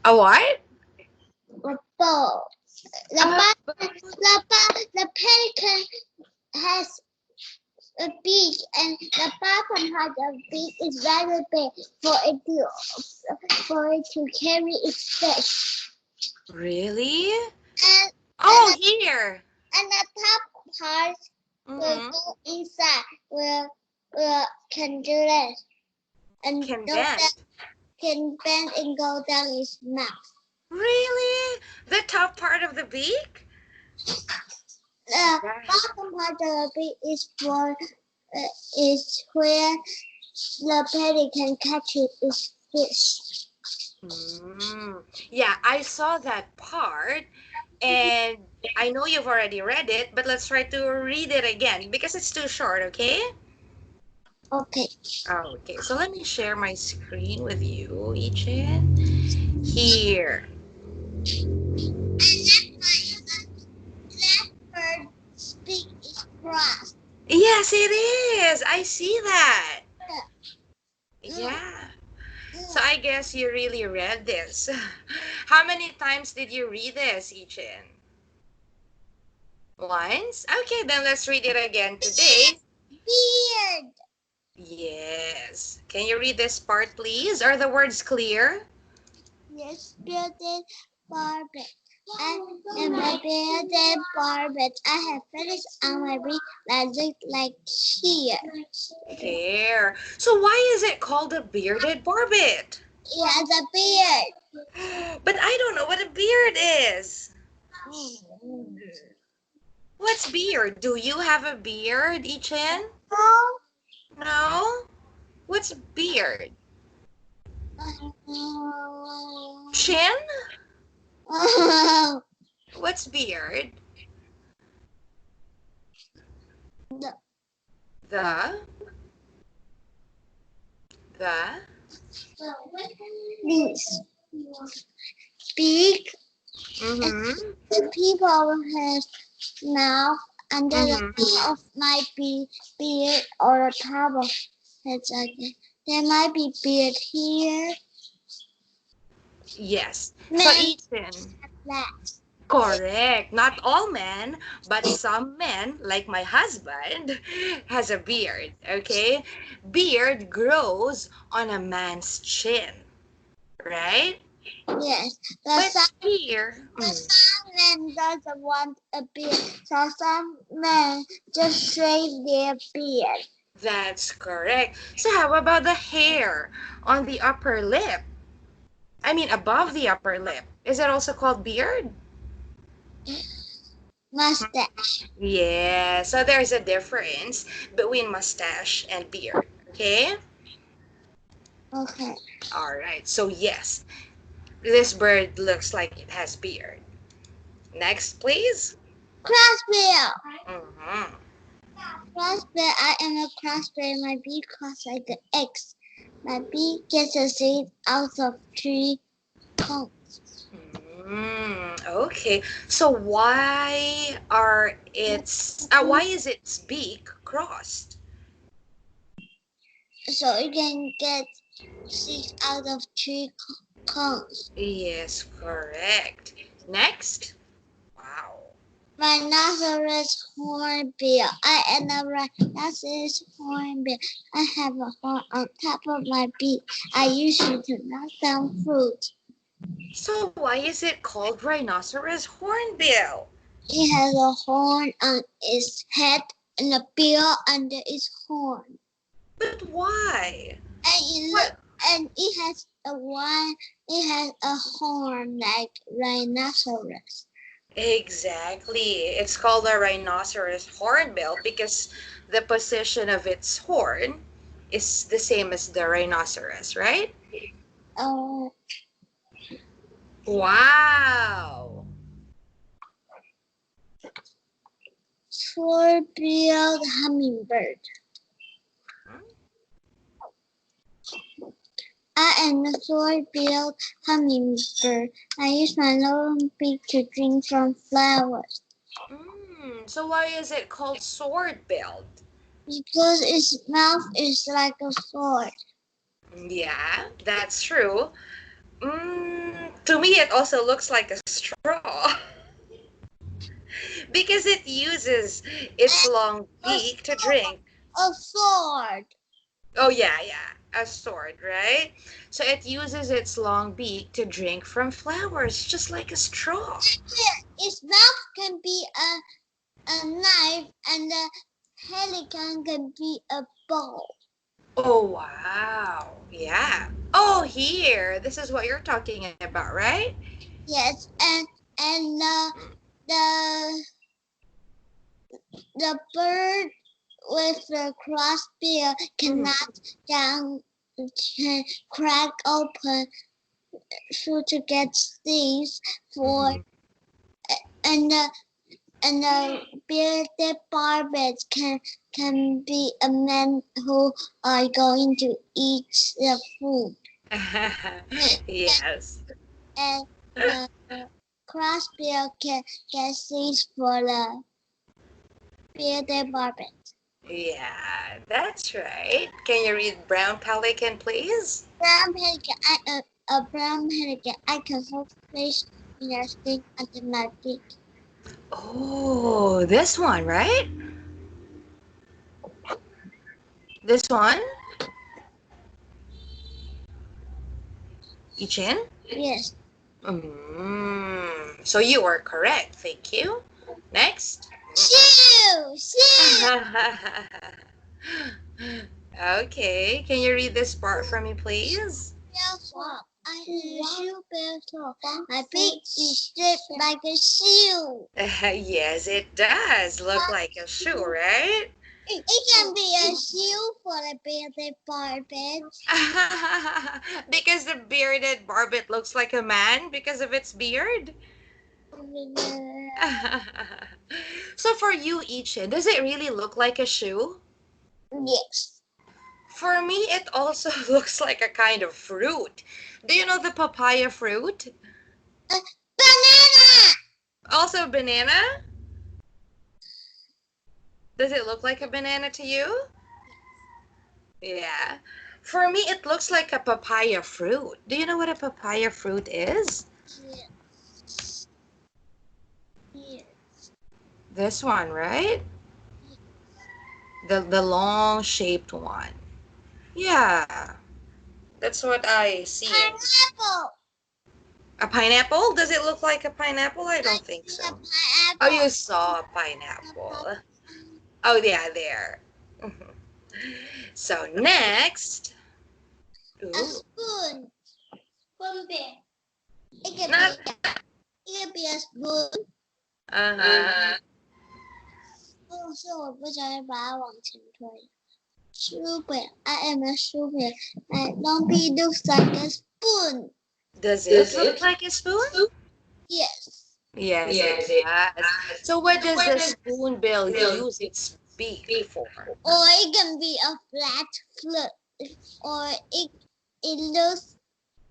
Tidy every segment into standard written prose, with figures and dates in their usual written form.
A what? A boat. A The pelican has a beak, and the bottom part of the beak is very big for it to carry its fish. really? And Oh, here. the top part will Mm-hmm. go inside. Will can do this and Can go down, bend. can bend and go down its mouth. Really? The top part of the beak? The That. bottom part of the beak is where the pelican catches its fish. Yeah, I saw that part, and I know you've already read it, but let's try to read it again because it's too short, okay? Okay. Okay, so let me share my screen with you, Ichin. Here. Bird's beak is crossed. Yes, it is. I see that. Yeah. So I guess you really read this. How many times did you read this, Ichin? Once? Okay, then let's read it again today. Beard. Yes. Can you read this part, please? Are the words clear? Yes, bearded barbet. I am a bearded barbet. I have feathers on my beak that look like here. Here. So why is it called a bearded barbet? It has a beard. But I don't know what a beard is. What's beard? Do you have a beard, Ichin? No? What's beard? Chin? What's beard? The The? The? this beak. Mm-hmm. The people have mouth under the Mm-hmm. top of my beard or the top of heads again. There might be beard here. Yes. So Men Ichin. that. Correct. Not all men, but some men, like my husband, has a beard. Okay? Beard grows on a man's chin, right? Yes. But here, Some men doesn't want a beard, so some men just shave their beard. that's correct. So how about the hair on the upper lip? I mean, above the upper lip. Is it also called beard? Mustache. Yeah, so there's a difference between mustache and beard. Okay? Okay. All right. So yes, this bird looks like it has beard. Next, please. Crossbill. Mm-hmm. Crossbill. I am a crossbill. My beak crossed like the X. My beak gets a seed out of tree cones. Okay. So why is its beak crossed? So you can get seeds out of tree cones. Yes, correct. Next. Wow. Rhinoceros hornbill. I am a rhinoceros hornbill. I have a horn on top of my beak. I use it to knock down fruit. So why is it called rhinoceros hornbill? It has a horn on its head and a bill under its horn. But why? And What? it has a one. It has a horn like rhinoceros. Exactly. It's called a rhinoceros hornbill because the position of its horn is the same as the rhinoceros, right? Uh, Wow. Four-billed hummingbird. I am a four-billed hummingbird. I use my long beak to drink from flowers. So why is it called sword-billed? Because its mouth is like a sword. Yeah, that's true. Mm, To me, it also looks like a straw because it uses its long A beak to drink. sword. Oh, yeah, yeah, a sword, right? So it uses its long beak to drink from flowers, just like a straw. Its mouth can be a knife, and the pelican can be a bow. Oh, wow. Yeah. Oh, here. This is what you're talking about, right? Yes, and the the bird with the crossbill Mhm. cannot down can crack open through to get seeds for Mhm. and the and the bearded barbets can be a man who are going to eat the food. Yes. And the crossbill can get seeds for the bearded barbet. Yeah, that's right. Can you read Brown Pelican, please? Brown pelican, a brown pelican, I can hold fish in a stick under my beak. Oh, this one, right? This one? Ichin? Yes. So you are correct. Thank you. Next. Shoo! Shoo! Okay, can you read this part for me, please? Swamp. I hear a shoe bell talk. My beak is shaped like a shoe. Yes, it does look like a shoe, right? It can be a shoe for the bearded barbet. Because the bearded barbet looks like a man because of its beard? So for you, Ichin, does it really look like a shoe? Yes. For me, it also looks like a kind of fruit. Do you know the papaya fruit? Banana! Also banana? Does it look like a banana to you? Yeah. For me, it looks like a papaya fruit. Do you know what a papaya fruit is? Yes. Yes. This one, right? The long shaped one. Yeah. That's what I see. Pineapple! A pineapple? Does it look like a pineapple? I I don't think see a so. Oh, pineapple. you saw a pineapple. Oh, yeah, there. So next. A Ooh. spoon. Spoon bear. It can be Not. a spoon. Uh-huh. 是我不小心把它往前推。Super. I am a super. My lumpy looks like a spoon. Does it look like a spoon? Yes. Yes, it does. So what does the spoonbill use its beak for? Or it can be a flat flute. Or it looks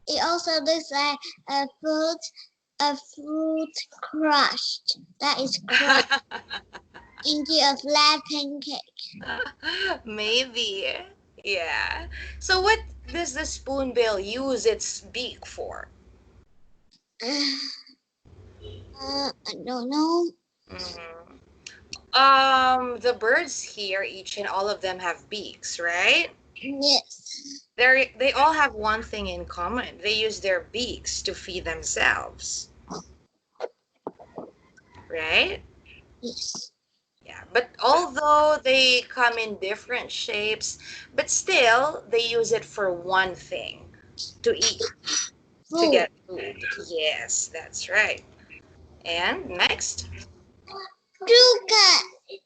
it also looks like a fruit crushed. That is crushed into a flat pancake. Maybe. Yeah. So what does the spoonbill use its beak for? I don't know. Mhm. The birds here, each and all of them have beaks, right? Yes. They all have one thing in common. They use their beaks to feed themselves, right? Yes. Yeah, but although they come in different shapes, but still they use it for one thing, to eat, to Food. get food. Yes, that's right. And next, Luca.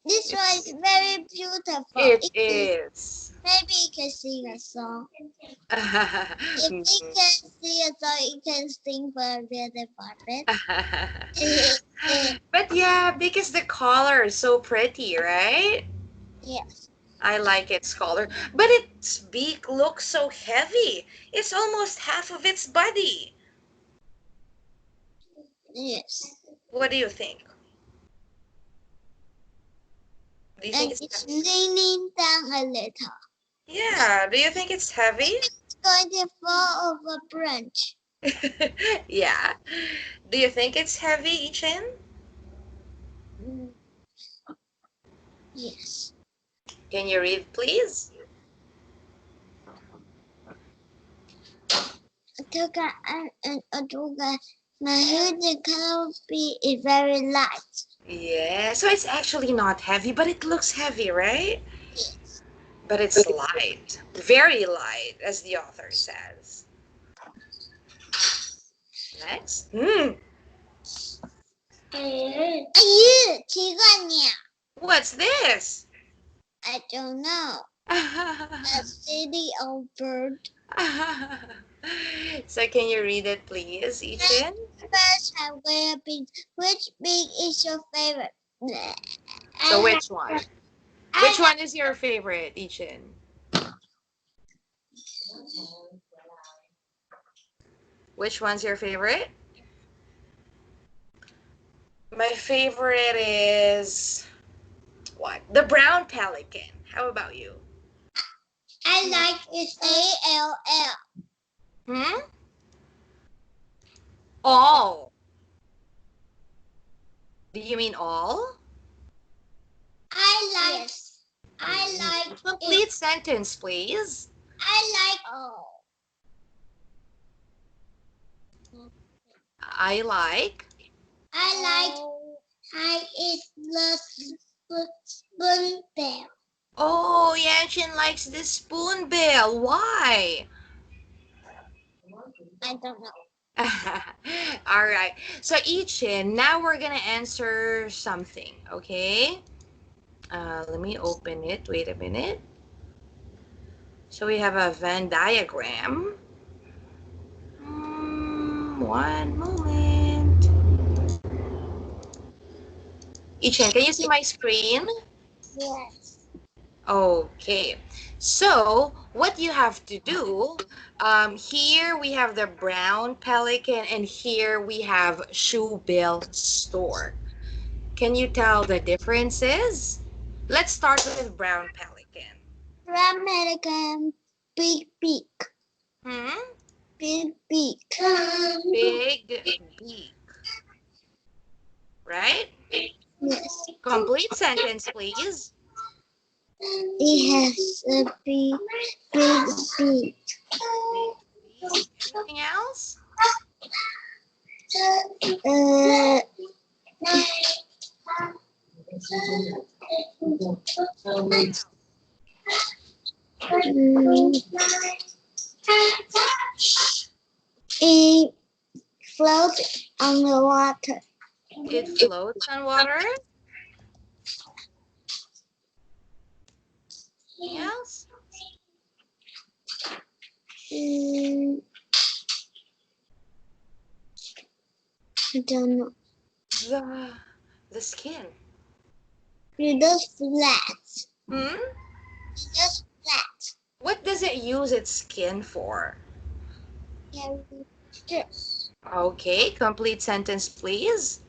This one is very beautiful. it is. Maybe you can sing a song. If we can sing a song, you can sing for a little puppet. But yeah, because the color is so pretty, right? Yes. I like its color. But its beak looks so heavy. It's almost half of its body. Yes. What do you think? Do you think And it's it's heavy? leaning down a little. Yeah, do you think it's heavy? It's going to fall off a branch. Yeah. Do you think it's heavy, Ichin? Mm, yes. Can you read, please? Aduga and Aduga, my hood canopy is very light. Yeah. So it's actually not heavy, but it looks heavy, right? Yes. But it's light. Very light, as the author says. Next. Ayun, 奇怪鸟. What's this? I don't know. A city of bird. So can you read it, please, Ichin? Birds have rare beaks. Which beak is your favorite? So I which one? Which I one is your favorite, Ichin? Which one's your favorite? My favorite is what? The brown pelican. How about you? like is ALL. Hmm? All. Do you mean all? I like. Yes. I like Complete it. sentence, please. I like all. I like. I like. I eat the spoon bell. Oh, Yanshin likes the spoonbill. Why? I don't know. All right. So, Ichin, now we're gonna answer something, okay? Let me open it. Wait a minute. So we have a Venn diagram. One moment. Ichin, can you see my screen? Yes. Okay. So what you have to do, here we have the brown pelican and here we have shoebill stork. Can you tell the differences? Let's start with brown pelican. American big beak. Hmm? Big beak. Big beak, right? Yes. Complete sentence, please. It has a big beak. Big beak. Anything else? Uh, What else? it floats on the water. It floats on water. Anything else? Mm, I don't know. The the skin. It does flat. Hmm? It does flat. What does it use its skin for? Carry this. Okay, complete sentence, please.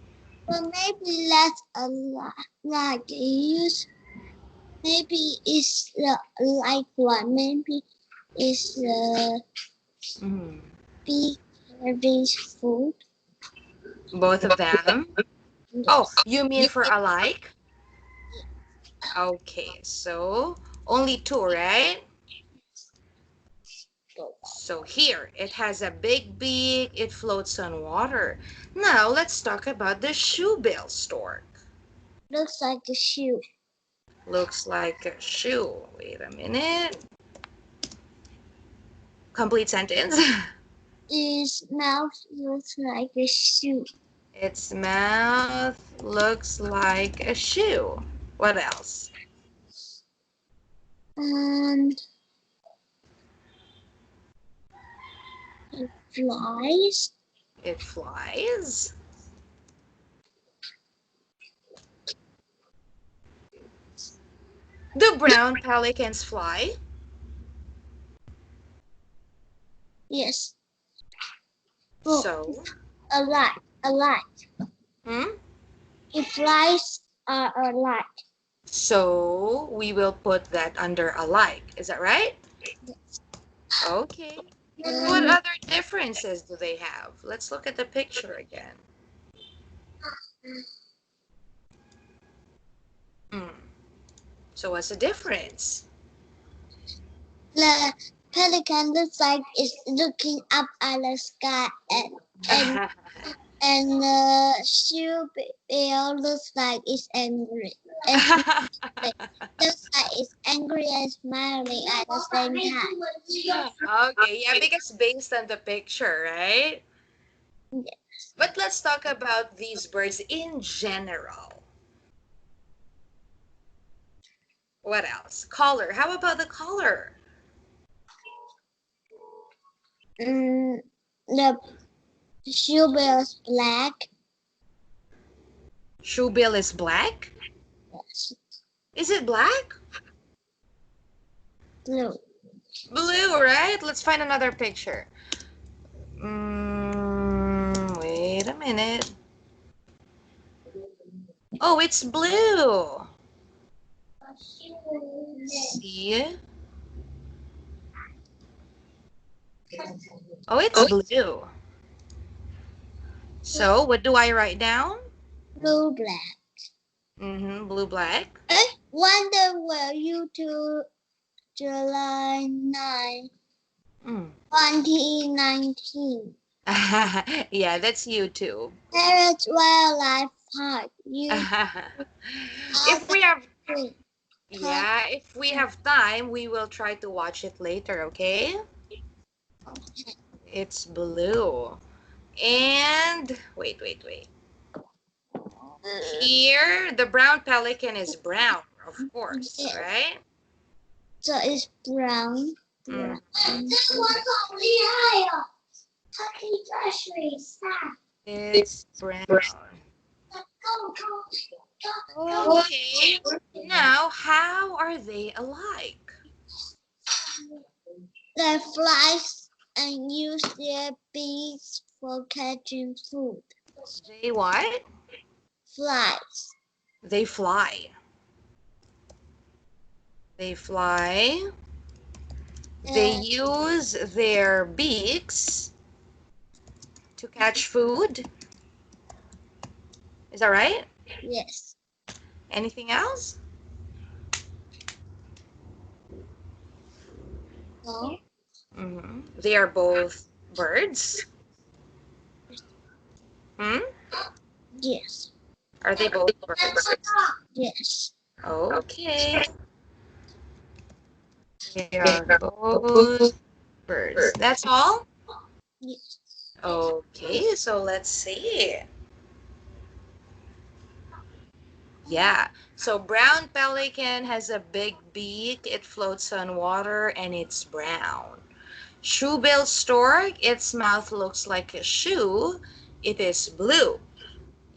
But maybe that's a lot. Like use. Maybe it's like one. Maybe it's Mhm. big carries food. Both of them. Oh, Yes. you mean for alike? Okay, so only two, right? So here, it has a big beak, it floats on water. Now, let's talk about the shoebill stork. Looks like a shoe. Looks like a shoe. Wait a minute. Complete sentence. Its mouth looks like a shoe. Its mouth looks like a shoe. What else? And it flies. It flies. Do brown pelicans fly? Yes. Oh, So, a lot. A lot. hmm? It flies a lot. So we will put that under alike. Is that right? Okay. What other differences do they have? Let's look at the picture again. Hmm. So what's the difference? The pelican looks like it's looking up at the sky, and the shoebill looks like it's angry. Looks like it's angry and smiling at the same time. Okay, yeah, because based on the picture, right? But let's talk about these birds in general. What else? Color. How about the color? The shoebill is black. Shoebill is black? Yes. Is it black? Blue. Blue, right? Let's find another picture. Wait a minute. Oh, it's blue. See? Oh, it's blue. So, what do I write down? Blue black. Blue, black. Wonder where you to July 9, 2019. Yeah, that's YouTube. Parrots Wildlife Park. If we have, yeah, if we have time, we will try to watch it later, okay? It's blue. And wait. Here, the brown pelican is brown, of course, right? So it's brown. Mm. It's brown. Okay. Now, how are they alike? They fly and use their beaks for catching food. They what? Flies. They fly. They fly. They use their beaks to catch food. Is that right? Yes. Anything else? No. They are both birds. Yes. Are they both birds? Yes. Okay. They are both birds. That's all? Yes. Okay, so let's see. Yeah. So brown pelican has a big beak. It floats on water and it's brown. Shoebill stork, its mouth looks like a shoe. It is blue.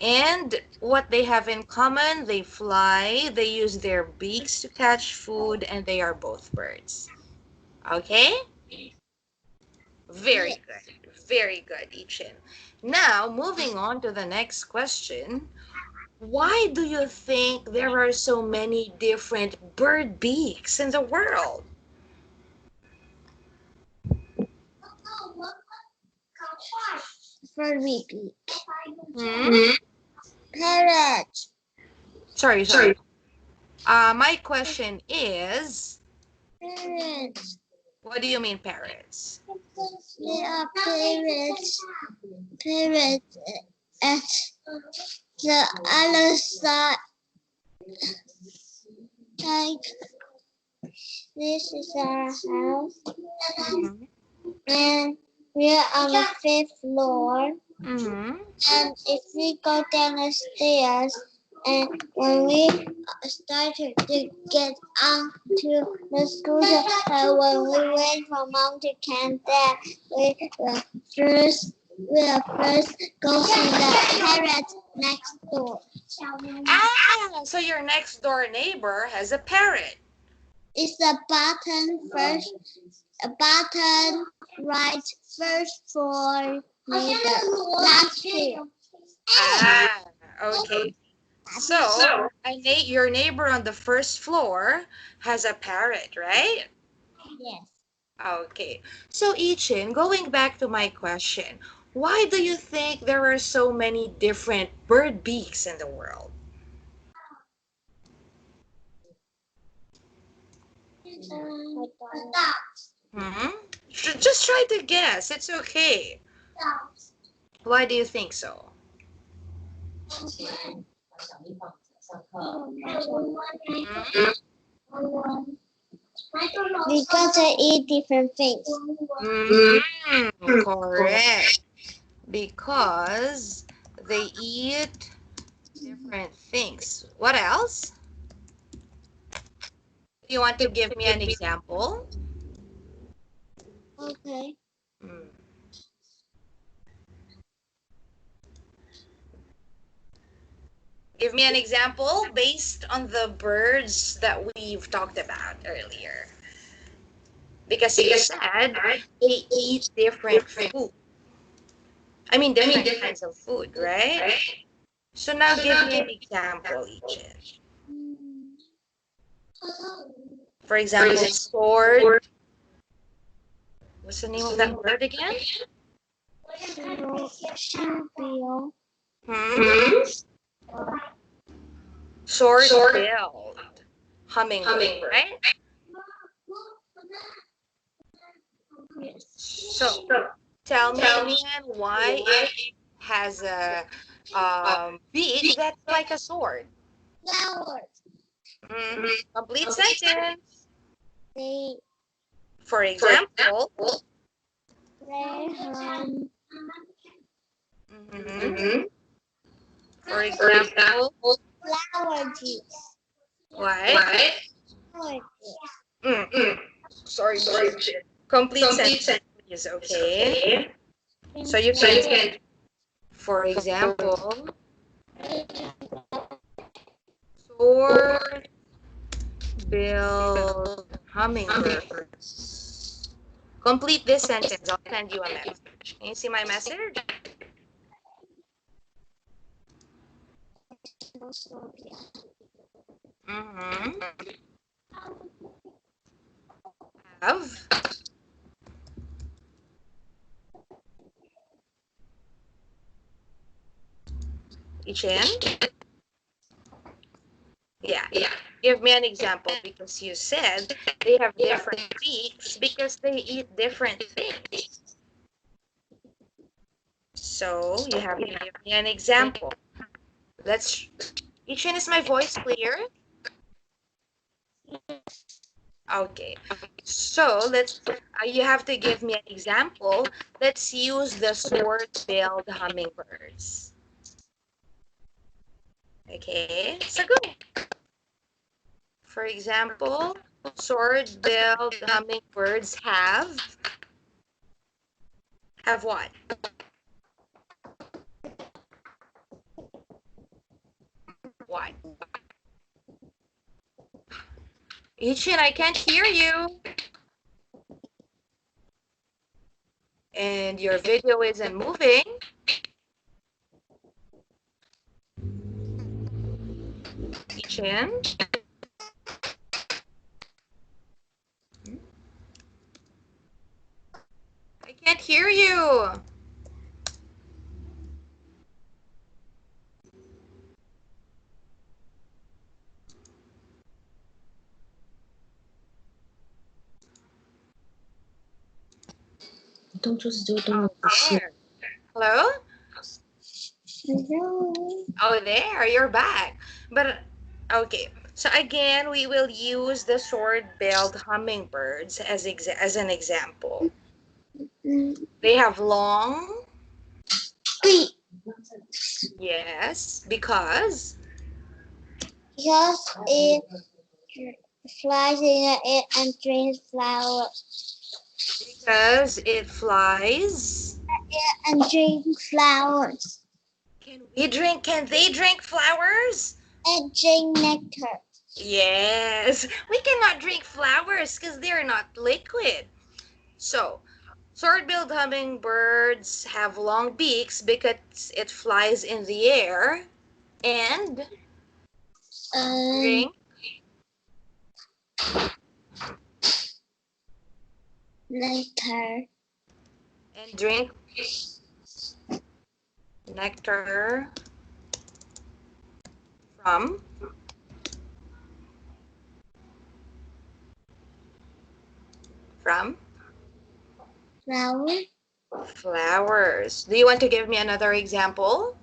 And what they have in common, they fly, they use their beaks to catch food, and they are both birds. Okay? Very good. Very good, Ichin. Now, moving on to the next question. Why do you think there are so many different bird beaks in the world? Furry beak. Hmm? Parrot. Sorry. My question is, Parrots. what do you mean parrots? They are parrots. Parrots at the other side. Like this is our house, Mm-hmm. and we are on the fifth floor. Mm-hmm. And if we go down the stairs, and when we started to get onto the scooter, when we went from mom to camp there, we will first go see the parrot next door. Ah, so your next door neighbor has a parrot. It's a button first, a button right first floor near the last field. Ah, okay. So, your neighbor on the first floor has a parrot, right? Yes. Okay. So, Ichin, going back to my question, why do you think there are so many different bird beaks in the world? Hmm? Just try to guess. It's okay. Why do you think so? Hmm? Because they eat different things. Correct. Because they eat different things. What else? Do you want to give me an example? Okay. Hmm. Give me an example based on the birds that we've talked about earlier. Because you said they eat different food. I mean, different kinds of food, right? So now give me an example, Ichin. For example, sword. What's the name of that bird again? Hmm? Sword-billed hummingbird, right? So tell me again why it has a beak that's like a sword. Flowers. Mm, complete sentence. They For example, hum mhm. For example, flower juice. what? Flower Mm, sorry, Jin. Complete sentence, please. Okay. So you can say, for example, sword-billed hummingbirds. Complete this sentence. I'll send you a message. Can you see my message? Mm-hmm. Have. Ichin? Yeah. Give me an example because you said they have different beaks because they eat different things. So you have to give me an example. Let's. Ichin, is my voice clear? Okay. So you have to give me an example. Let's use the sword-billed hummingbirds. Okay, so go. For example, sword-billed hummingbirds have what? What? Ichin, I can't hear you. And your video isn't moving. Ichin, I can't hear you. Oh, there. Hello? Oh, there, you're back. But, okay. So again, we will use the sword-billed hummingbirds as an example. They have long, Beak. yes, because Because it flies in the air and drinks flowers. it flies. And drinks flowers. Can they drink flowers? And drink nectar. Yes. We cannot drink flowers because they're not liquid. So, sword-billed hummingbirds have long beaks because it flies in the air and And drink nectar, And drink nectar from from flower, flowers. Do you want to give me another example?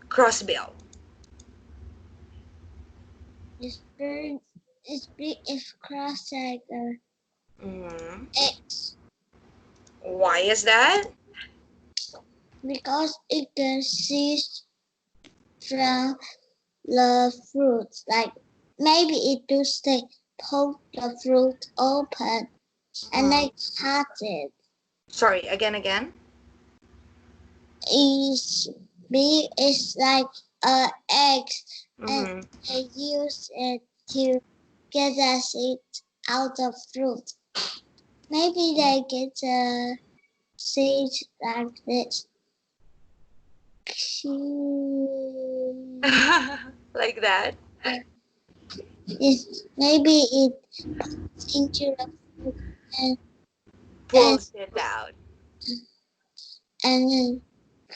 Crossbill. this bird is big if crossed like a Mm. X Why is that? because it can see from the fruit. Like maybe it do stay poke the fruit open and Mhm. then cut it. Sorry, again. Each bee is like a egg and Mm-hmm. they use it to get the seed out of fruit. Maybe they get a seed like this. Like that. Maybe it into the fruit and and Pulls it out. and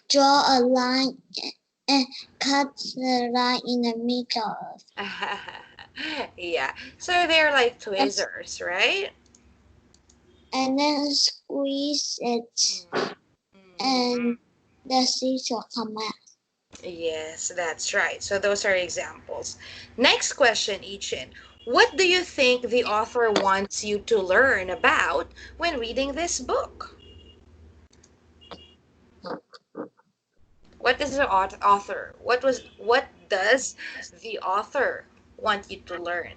draw a line and cut the line in the middle. Yeah. So they're like That's, tweezers, right? and then squeeze it Mm-hmm. and the seeds will come out. Yes, that's right. So those are examples. Next question, Ichin. What do you think the author wants you to learn about when reading this book? What is the author? What does the author want you to learn?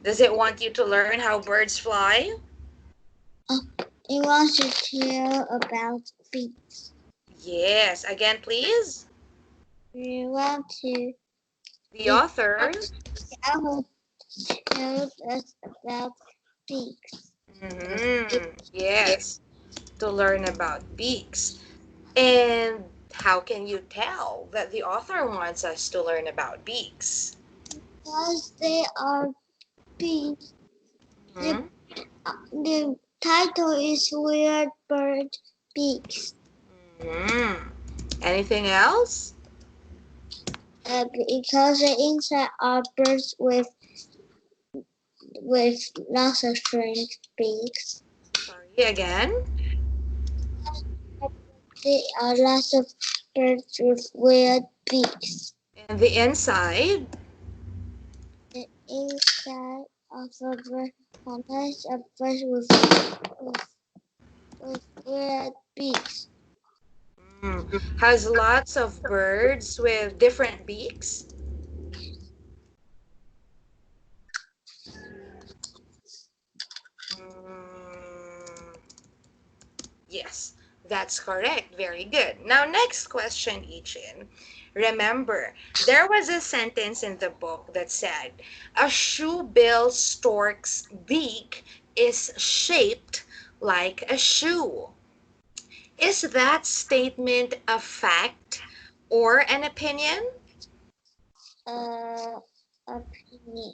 Does it want you to learn how birds fly? Oh, it wants to tell about beaks. Yes. Again, please. We want to The it author. tell us about beaks. Yes. To learn about beaks. And how can you tell that the author wants us to learn about beaks? Because they are beaks. The, Hmm? the title is Weird Bird Beaks. Hmm. Anything else? Because the inside are birds with lots of strange beaks. Sorry, again. There are lots of birds with weird beaks. And the inside. The inside of a bird are lots of birds with weird beaks. Hmm. Has lots of birds with different beaks. Hmm. Yes, that's correct. Very good. Now, next question, Ichin. Remember, there was a sentence in the book that said, a shoebill stork's beak is shaped like a shoe. Is that statement a fact or an opinion? Uh, Opinion.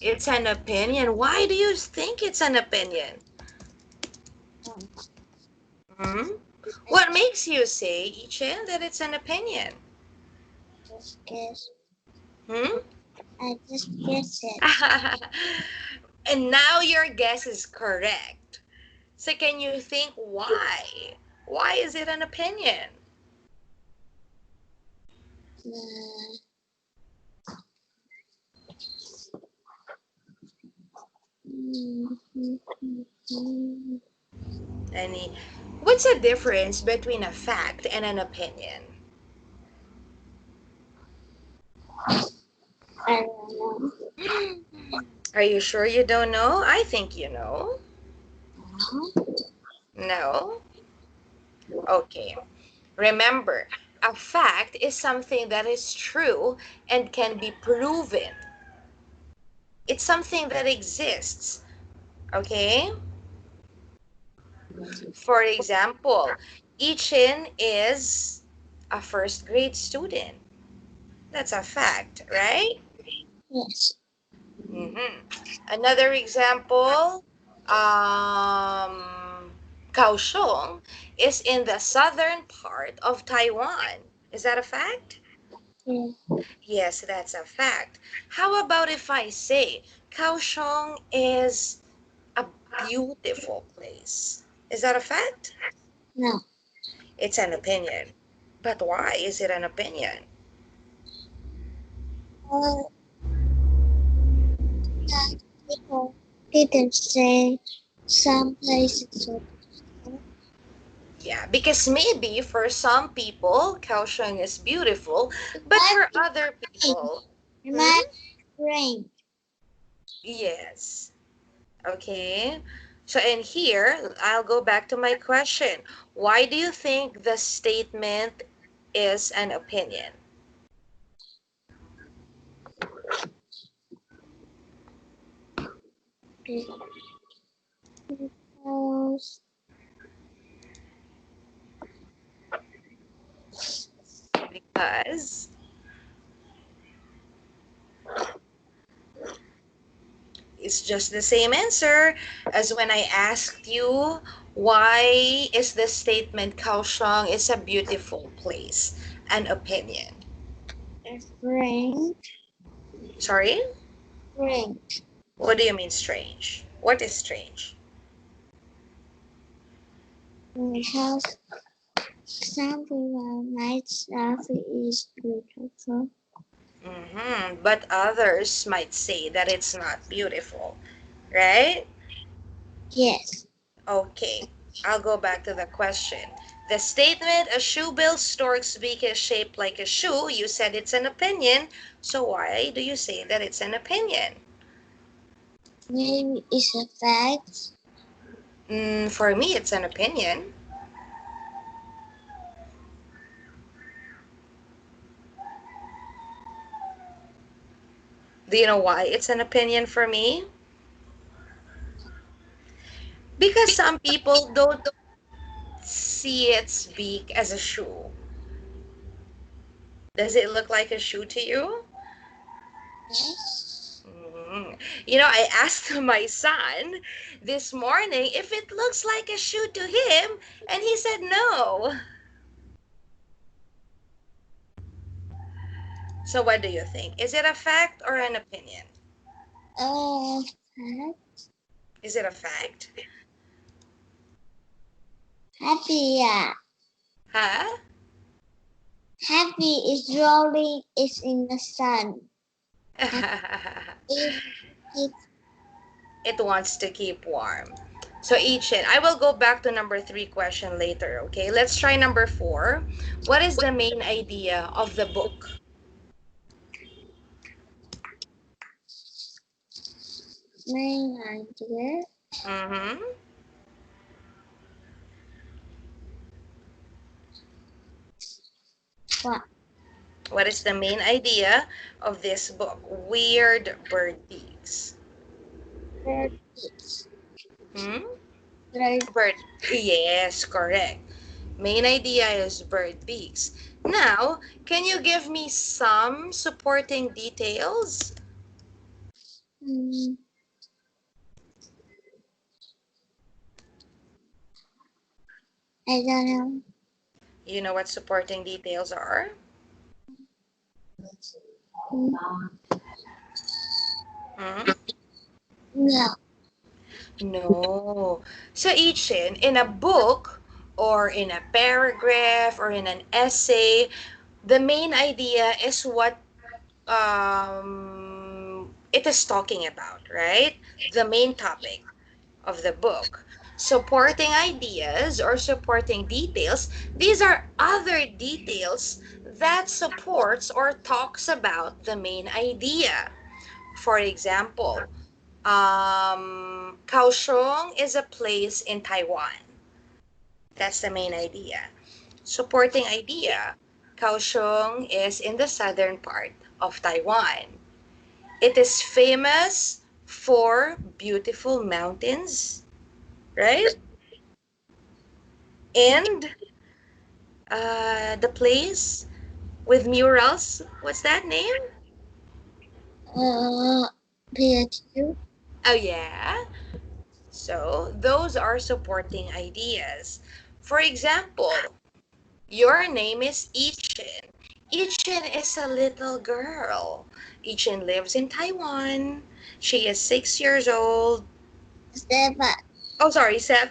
It's an opinion. Why do you think it's an opinion? Hmm? I What makes you say, Ichin, that it's an opinion? just guess. Hmm? I just guess it. And now your guess is correct. So can you think why? Why is it an opinion? Uh, mm, mm, mm, mm. Any what's the difference between a fact and an opinion? I don't Are you sure you don't know? I think you know. know. No? Okay. Remember, a fact is something that is true and can be proven. It's something that exists. Okay? For example, Ichin is a first grade student. That's a fact, right? Yes. Mm-hmm. Another example, Kaohsiung is in the southern part of Taiwan. Is that a fact? Yeah. Yes, that's a fact. How about if I say Kaohsiung is a beautiful place? Is that a fact? No. It's an opinion. But why is it an opinion? All that people didn't say some places are beautiful. Yeah, because maybe for some people, Kaohsiung is beautiful, It but might for be other rain. people, It hmm? might rain. Yes. Okay. So, and here, I'll go back to my question. Why do you think the statement is an opinion? Because Because it's just the same answer as when I asked you, why is the statement Kaohsiung is a beautiful place an opinion? it's rain. Sorry? Rain. What do you mean strange? What is strange? Because some people might say it is beautiful. But others might say that it's not beautiful, right? Yes. Okay, I'll go back to the question. The statement, a shoe built stork's beak is shaped like a shoe, you said it's an opinion. So why do you say that it's an opinion? Maybe it's a fact. For me, it's an opinion. Do you know why it's an opinion for me? Because some people don't see its beak as a shoe. Does it look like a shoe to you? Yes. I asked my son this morning if it looks like a shoe to him, and he said no. So, what do you think? Is it a fact or an opinion? Fact. Is it a fact? Happy, yeah. Huh? Happy is rolling is in the sun. And it, it, It wants to keep warm. So, Ichin, I will go back to number three question later, okay? Let's try number four. What is the main idea of the book? main idea. Mm-hmm. What? What is the main idea of this book? Weird Bird Beaks. Bird beaks. Hmm? Bird. Bird. Yes, correct. Main idea is bird beaks. Now, can you give me some supporting details? Mm, I don't know. You know what supporting details are? Mm, Hmm? no. No. So, Ichin, in a book or in a paragraph or in an essay, the main idea is what it is talking about, right? The main topic of the book. Supporting ideas or supporting details, these are other details that supports or talks about the main idea. For example, Kaohsiung is a place in Taiwan. That's the main idea. Supporting idea, Kaohsiung is in the southern part of Taiwan. It is famous for beautiful mountains, right? And the place. with murals. What's that name? Uh, PHU. Oh, yeah. So, those are supporting ideas. For example, your name is Ichin. Ichin is a little girl. Ichin lives in Taiwan. She is 6 years old. Seven. Oh, sorry, 7.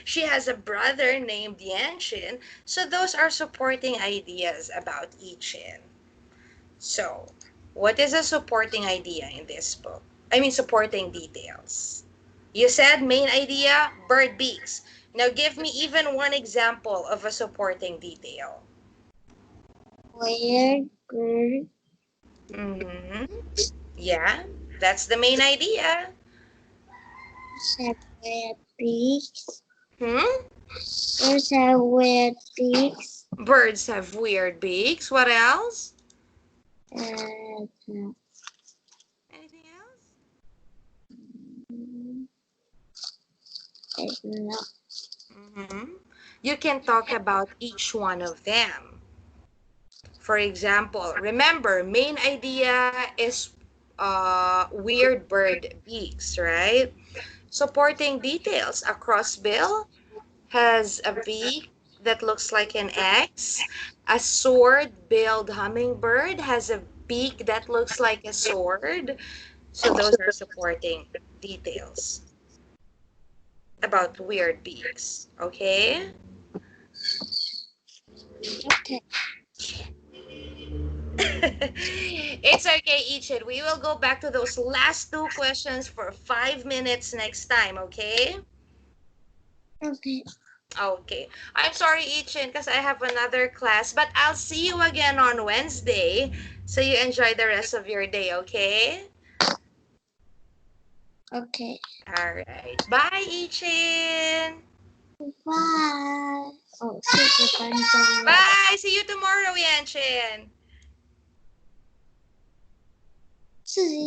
She has a brother named Yanshin. So, those are supporting ideas about Ichin. So, what is a supporting idea in this book? I mean, supporting details. You said main idea, bird beaks. Now, give me even one example of a supporting detail. Weird bird. Mm-hmm. Yeah, that's the main idea. Have weird beaks. Hmm? Birds have weird beaks. Birds have weird beaks. What else? And Anything else? it's not. Mm-hmm. You can talk about each one of them. For example, remember, main idea is weird bird beaks, right? Supporting details. A crossbill has a beak that looks like an X. A sword-billed hummingbird has a beak that looks like a sword. So those are supporting details about weird beaks. Okay? Okay. It's okay, Ichin. We will go back to those last two questions for 5 minutes next time, okay? Okay. Okay. I'm sorry, Ichin, because I have another class, but I'll see you again on Wednesday. So you enjoy the rest of your day, okay? Okay. All right. Bye, Ichin. Bye. Oh, super fun. Bye. See you tomorrow, Yanchin. See